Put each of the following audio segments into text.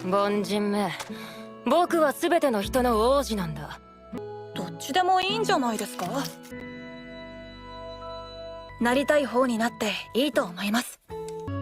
凡人め、僕は全ての人の王子なんだ。どっちでもいいんじゃないですか。なりたい方になっていいと思います。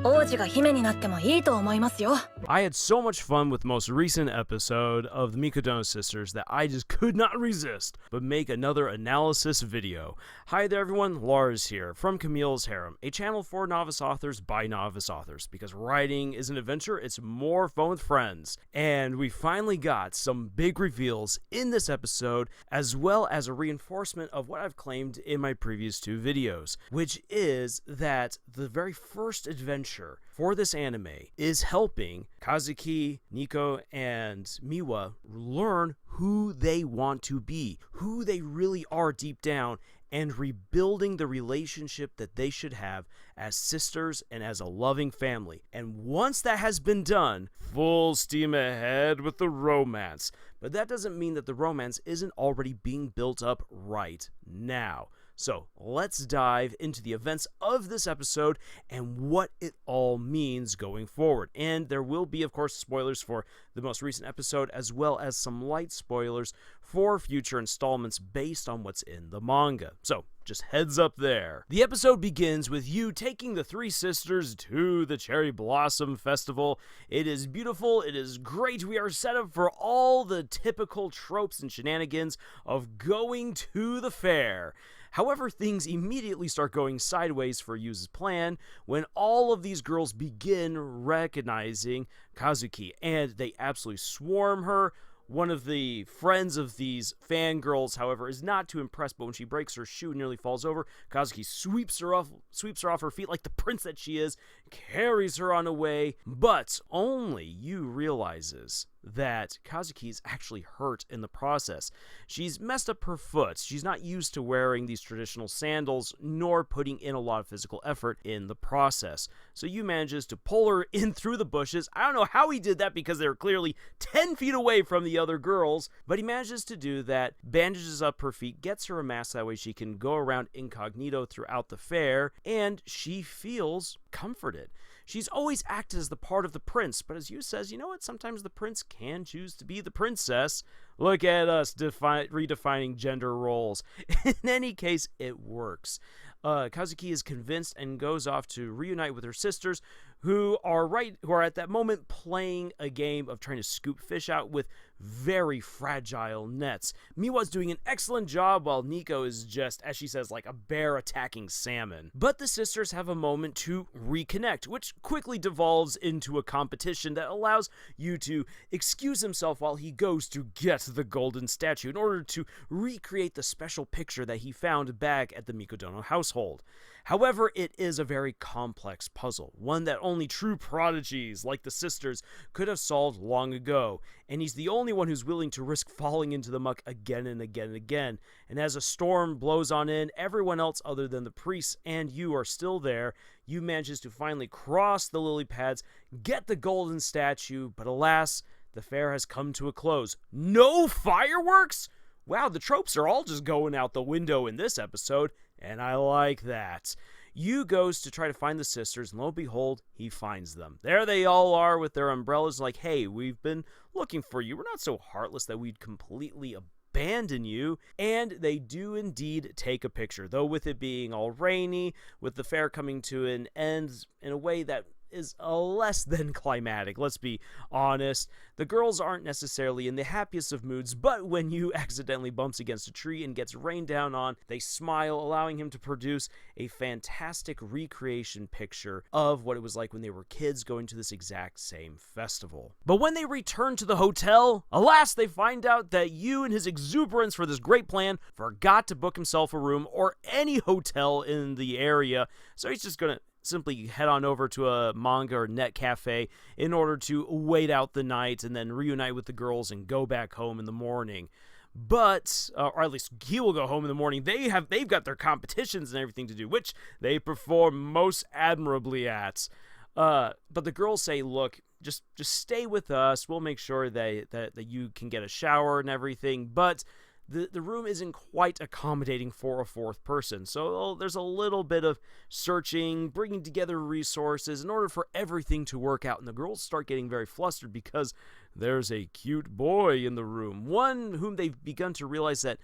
王子が姫になってもいいと思いますよ。I had so much fun with the most recent episode of the Mikadono sisters that I just could not resist but make another analysis video. Hi there everyone, Lars here from Camille's Harem, a channel for novice authors by novice authors, because writing is an adventure, it's more fun with friends. And we finally got some big reveals in this episode, as well as a reinforcement of what I've claimed in my previous two videos, which is that the very first adventure for this anime is helping Kazuki, Nico, and Miwa learn who they want to be, who they really are deep down, and rebuilding the relationship that they should have as sisters and as a loving family. And once that has been done, full steam ahead with the romance. But that doesn't mean that the romance isn't already being built up right now. So let's dive into the events of this episode and what it all means going forward. And there will be, of course, spoilers for the most recent episode, as well as some light spoilers for future installments based on what's in the manga. So just heads up there. The episode begins with you taking the three sisters to the Cherry Blossom Festival. It is beautiful. It is great. We are set up for all the typical tropes and shenanigans of going to the fair. However, things immediately start going sideways for Yu's plan when all of these girls begin recognizing Kazuki, and they absolutely swarm her. One of the friends of these fangirls, however, is not too impressed, but when she breaks her shoe and nearly falls over, Kazuki sweeps her off her feet like the prince that she is, carries her on away, but only Yu realizes that Kazuki is actually hurt in the process. She's messed up her foot. She's not used to wearing these traditional sandals, nor putting in a lot of physical effort in the process. So Yu manages to pull her in through the bushes. I don't know how he did that because they were clearly 10 feet away from the other girls, but he manages to do that, bandages up her feet, gets her a mask that way she can go around incognito throughout the fair, and she feels comforted. She's always acted as the part of the prince, but as Yu says, you know what? Sometimes the prince can choose to be the princess. Look at us redefining gender roles. In any case, it works. Kazuki is convinced and goes off to reunite with her sisters, who are at that moment playing a game of trying to scoop fish out with very fragile nets. Miwa's doing an excellent job, while Nico is just, as she says, like a bear attacking salmon. But the sisters have a moment to reconnect, which quickly devolves into a competition that allows Yu to excuse himself while he goes to get the golden statue in order to recreate the special picture that he found back at the Mikadono household. However, it is a very complex puzzle, one that only true prodigies like the sisters could have solved long ago, and he's the only one who's willing to risk falling into the muck again and again and again. And as a storm blows on in, everyone else other than the priests and Yu are still there. Yu manages to finally cross the lily pads, get the golden statue, but alas, the fair has come to a close. No fireworks? Wow, the tropes are all just going out the window in this episode, and I like that. Yu goes to try to find the sisters, and lo and behold, he finds them. There they all are with their umbrellas, like, hey, we've been looking for you. We're not so heartless that we'd completely abandon you. And they do indeed take a picture, though with it being all rainy, with the fair coming to an end in a way that is less than climatic, let's be honest. The girls aren't necessarily in the happiest of moods, but when Yu accidentally bumps against a tree and gets rained down on, they smile, allowing him to produce a fantastic recreation picture of what it was like when they were kids going to this exact same festival. But when they return to the hotel, alas, they find out that Yu, in his exuberance for this great plan, forgot to book himself a room or any hotel in the area, so he's just gonna simply head on over to a manga or net cafe in order to wait out the night and then reunite with the girls and go back home in the morning. But, or at least he will go home in the morning. They've got their competitions and everything to do, which they perform most admirably at. But the girls say, look, just stay with us. We'll make sure that you can get a shower and everything. But the room isn't quite accommodating for a fourth person. So there's a little bit of searching, bringing together resources in order for everything to work out. And the girls start getting very flustered because there's a cute boy in the room, one whom they've begun to realize that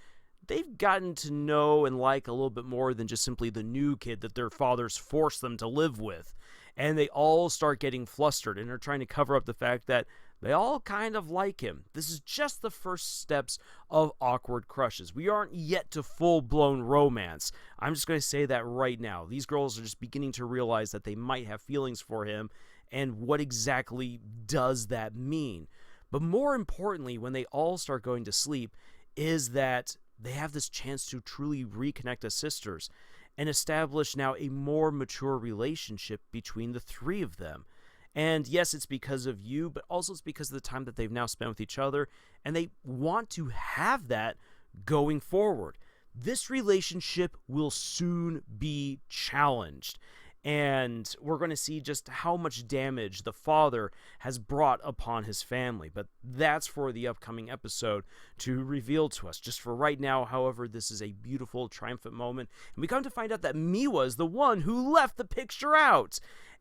they've gotten to know and like a little bit more than just simply the new kid that their fathers forced them to live with. And they all start getting flustered and are trying to cover up the fact that they all kind of like him. This is just the first steps of awkward crushes. We aren't yet to full-blown romance. I'm just going to say that right now. These girls are just beginning to realize that they might have feelings for him, and what exactly does that mean? But more importantly, when they all start going to sleep, is that they have this chance to truly reconnect as sisters and establish now a more mature relationship between the three of them. And yes, it's because of you, but also it's because of the time that they've now spent with each other, and they want to have that going forward. This relationship will soon be challenged, and we're going to see just how much damage the father has brought upon his family. But that's for the upcoming episode to reveal to us. Just for right now, however, this is a beautiful, triumphant moment, and we come to find out that Miwa is the one who left the picture out.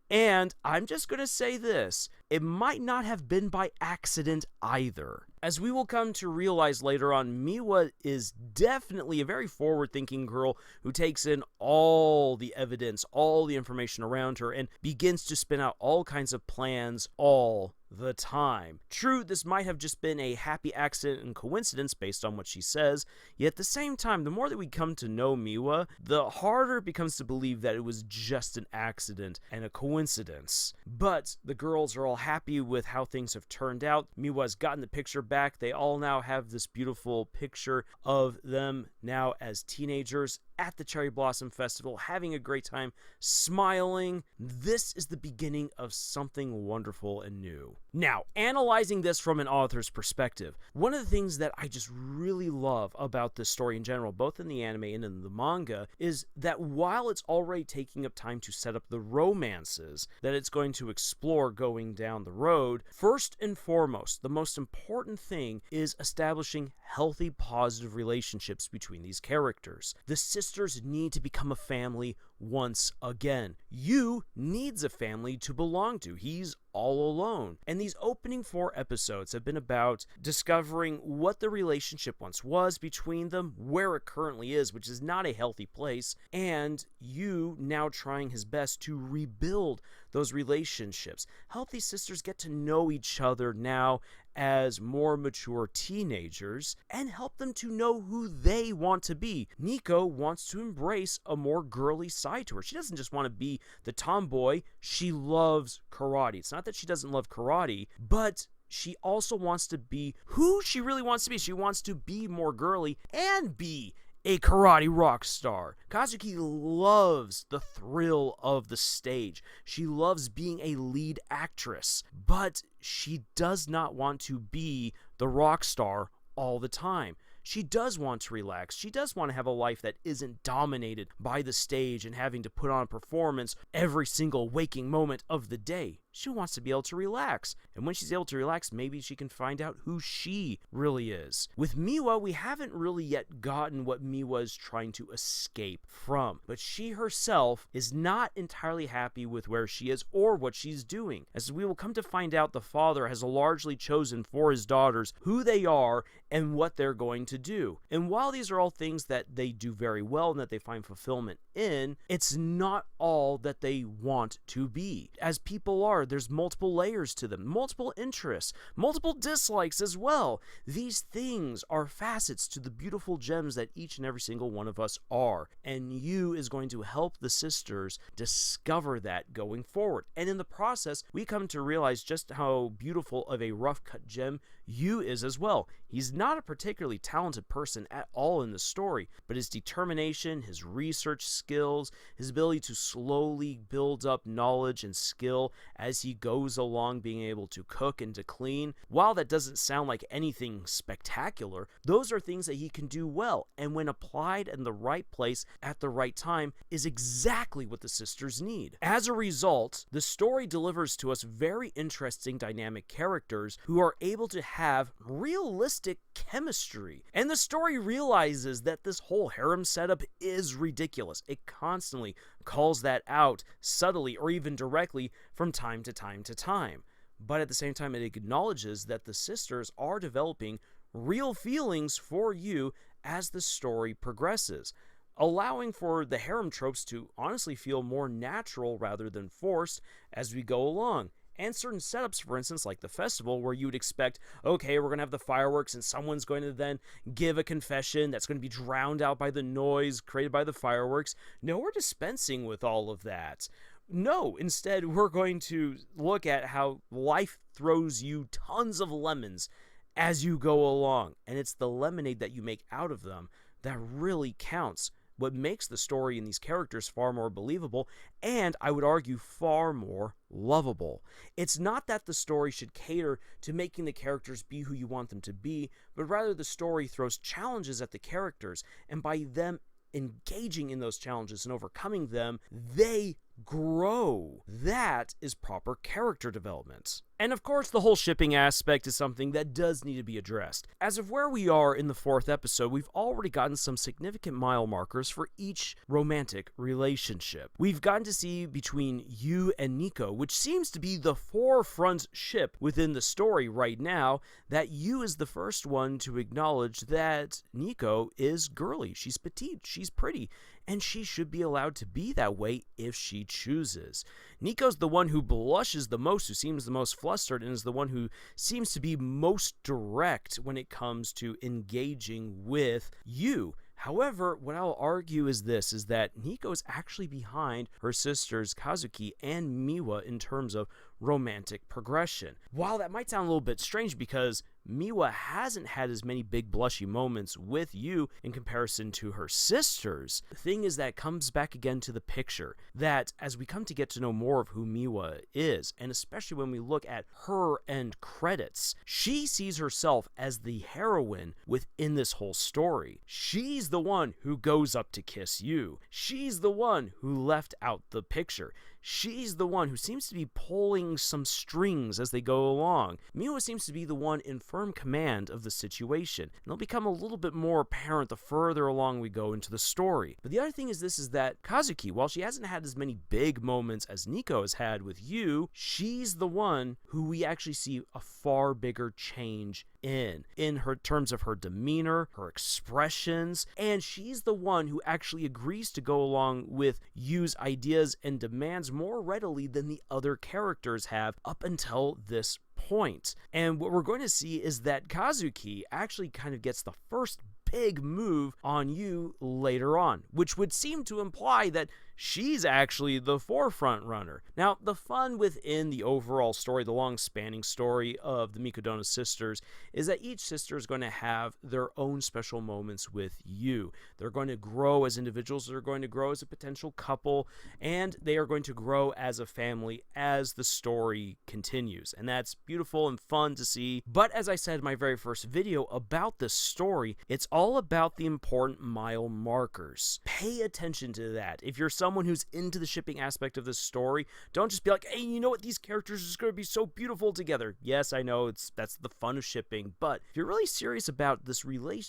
And I'm just going to say this, it might not have been by accident either. As we will come to realize later on, Miwa is definitely a very forward-thinking girl who takes in all the evidence, all the information around her, and begins to spin out all kinds of plans all the time. True, this might have just been a happy accident and coincidence based on what she says, yet at the same time, the more that we come to know Miwa, the harder it becomes to believe that it was just an accident and a coincidence. But the girls are all happy with how things have turned out. Miwa's gotten the picture back. They all now have this beautiful picture of them now as teenagers at the Cherry Blossom Festival, having a great time, smiling. This is the beginning of something wonderful and new. Now, analyzing this from an author's perspective, one of the things that I just really love about this story in general, both in the anime and in the manga, is that while it's already taking up time to set up the romances that it's going to explore going down the road, first and foremost, the most important thing is establishing healthy, positive relationships between these characters. The sisters need to become a family once again. Yu needs a family to belong to. He's all alone. And these opening 4 episodes have been about discovering what the relationship once was between them, where it currently is, which is not a healthy place, and Yu now trying his best to rebuild those relationships. Healthy sisters get to know each other now as more mature teenagers and help them to know who they want to be. Nico wants to embrace a more girly side to her. She doesn't just want to be the tomboy. She loves karate. It's not that she doesn't love karate, but she also wants to be who she really wants to be. She wants to be more girly and be a karate rock star. Kazuki loves the thrill of the stage. She loves being a lead actress, but she does not want to be the rock star all the time. She does want to relax. She does want to have a life that isn't dominated by the stage and having to put on a performance every single waking moment of the day. She wants to be able to relax. And when she's able to relax, maybe she can find out who she really is. With Miwa, we haven't really yet gotten what Miwa is trying to escape from. But she herself is not entirely happy with where she is or what she's doing. As we will come to find out, the father has largely chosen for his daughters who they are and what they're going to do. And while these are all things that they do very well and that they find fulfillment in, it's not all that they want to be. As people are, there's multiple layers to them, multiple interests, multiple dislikes as well. These things are facets to the beautiful gems that each and every single one of us are. And Yu is going to help the sisters discover that going forward. And in the process, we come to realize just how beautiful of a rough-cut gem Yu is as well. He's not a particularly talented person at all in the story, but his determination, his research skills, his ability to slowly build up knowledge and skill as as he goes along being able to cook and to clean. While that doesn't sound like anything spectacular, those are things that he can do well, and when applied in the right place at the right time is exactly what the sisters need. As a result, the story delivers to us very interesting dynamic characters who are able to have realistic chemistry. And the story realizes that this whole harem setup is ridiculous. It constantly calls that out subtly or even directly from time to time to time. But at the same time, it acknowledges that the sisters are developing real feelings for you as the story progresses, allowing for the harem tropes to honestly feel more natural rather than forced as we go along. And certain setups, for instance, like the festival, where you would expect, okay, we're going to have the fireworks and someone's going to then give a confession that's going to be drowned out by the noise created by the fireworks. No, we're dispensing with all of that. No, instead, we're going to look at how life throws you tons of lemons as you go along. And it's the lemonade that you make out of them that really counts. What makes the story and these characters far more believable, and I would argue far more lovable. It's not that the story should cater to making the characters be who you want them to be, but rather the story throws challenges at the characters, and by them engaging in those challenges and overcoming them, they grow. That is proper character development. And of course, the whole shipping aspect is something that does need to be addressed. As of where we are in the 4th episode, we've already gotten some significant mile markers for each romantic relationship. We've gotten to see between you and Nico, which seems to be the forefront ship within the story right now, that you is the first one to acknowledge that Nico is girly. She's petite, she's pretty, and she should be allowed to be that way if she chooses. Nico's the one who blushes the most, who seems the most flustered, and is the one who seems to be most direct when it comes to engaging with you. However, what I'll argue is this, is that Nico is actually behind her sisters Kazuki and Miwa in terms of romantic progression. While that might sound a little bit strange because Miwa hasn't had as many big blushy moments with you in comparison to her sisters, the thing is that it comes back again to the picture that as we come to get to know more of who Miwa is, and especially when we look at her end credits, she sees herself as the heroine within this whole story. She's the one who goes up to kiss you. She's the one who left out the picture. She's the one who seems to be pulling some strings as they go along. Miwa seems to be the one in firm command of the situation, and it'll become a little bit more apparent the further along we go into the story. But the other thing is this, is that Kazuki, while she hasn't had as many big moments as Nico has had with you, she's the one who we actually see a far bigger change in her terms of her demeanor, her expressions, and she's the one who actually agrees to go along with Yu's ideas and demands more readily than the other characters have up until this point. And what we're going to see is that Kazuki actually kind of gets the first big move on you later on, which would seem to imply that she's actually the forefront runner. Now, the fun within the overall story, the long-spanning story of the Mikadono sisters, is that each sister is going to have their own special moments with you. They're going to grow as individuals, they're going to grow as a potential couple, and they are going to grow as a family as the story continues. And that's beautiful and fun to see. But as I said in my very first video about this story, it's all about the important mile markers. Pay attention to that. If you're someone who's into the shipping aspect of this story, don't just be like, hey, you know what, these characters are just going to be so beautiful together. Yes, I know that's the fun of shipping, but if you're really serious about this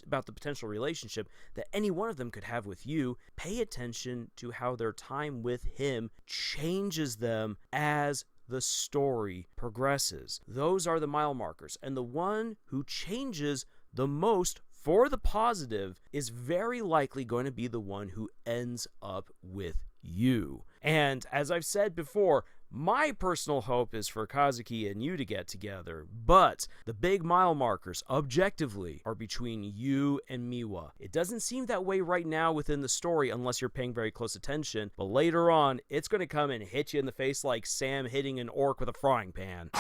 about the potential relationship that any one of them could have with you, pay attention to how their time with him changes them as the story progresses. Those are the mile markers, and the one who changes the most for the positive is very likely going to be the one who ends up with you. And as I've said before, my personal hope is for Kazuki and you to get together, but the big mile markers, objectively, are between you and Miwa. It doesn't seem that way right now within the story unless you're paying very close attention, but later on, it's going to come and hit you in the face like Sam hitting an orc with a frying pan.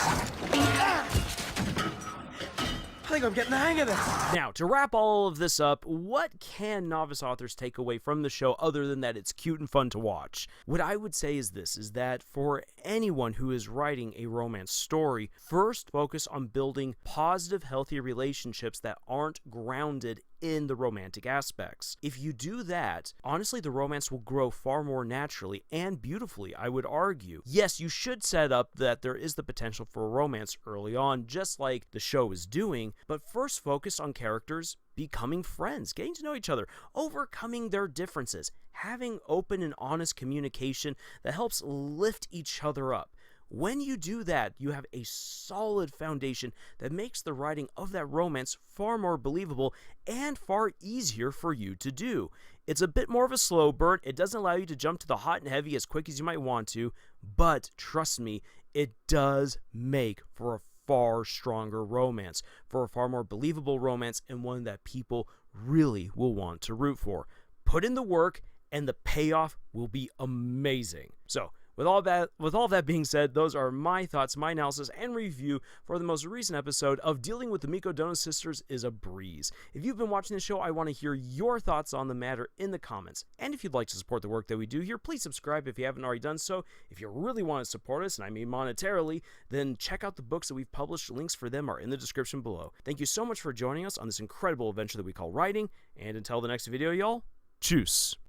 I think I'm getting the hang of this. Now, to wrap all of this up, what can novice authors take away from the show other than that it's cute and fun to watch? What I would say is this, is that for anyone who is writing a romance story, first focus on building positive, healthy relationships that aren't grounded in the romantic aspects. If you do that, honestly, the romance will grow far more naturally and beautifully, I would argue. Yes, you should set up that there is the potential for a romance early on, just like the show is doing, but first focus on characters becoming friends, getting to know each other, overcoming their differences, having open and honest communication that helps lift each other up. When you do that, you have a solid foundation that makes the writing of that romance far more believable and far easier for you to do. It's a bit more of a slow burn. It doesn't allow you to jump to the hot and heavy as quick as you might want to, but trust me, it does make for a far stronger romance, for a far more believable romance, and one that people really will want to root for. Put in the work, and the payoff will be amazing. So, with all that being said, those are my thoughts, my analysis, and review for the most recent episode of Dealing with the Mikadono Sisters is a Breeze. If you've been watching the show, I want to hear your thoughts on the matter in the comments. And if you'd like to support the work that we do here, please subscribe if you haven't already done so. If you really want to support us, and I mean monetarily, then check out the books that we've published. Links for them are in the description below. Thank you so much for joining us on this incredible adventure that we call writing, and until the next video, y'all, tschüss.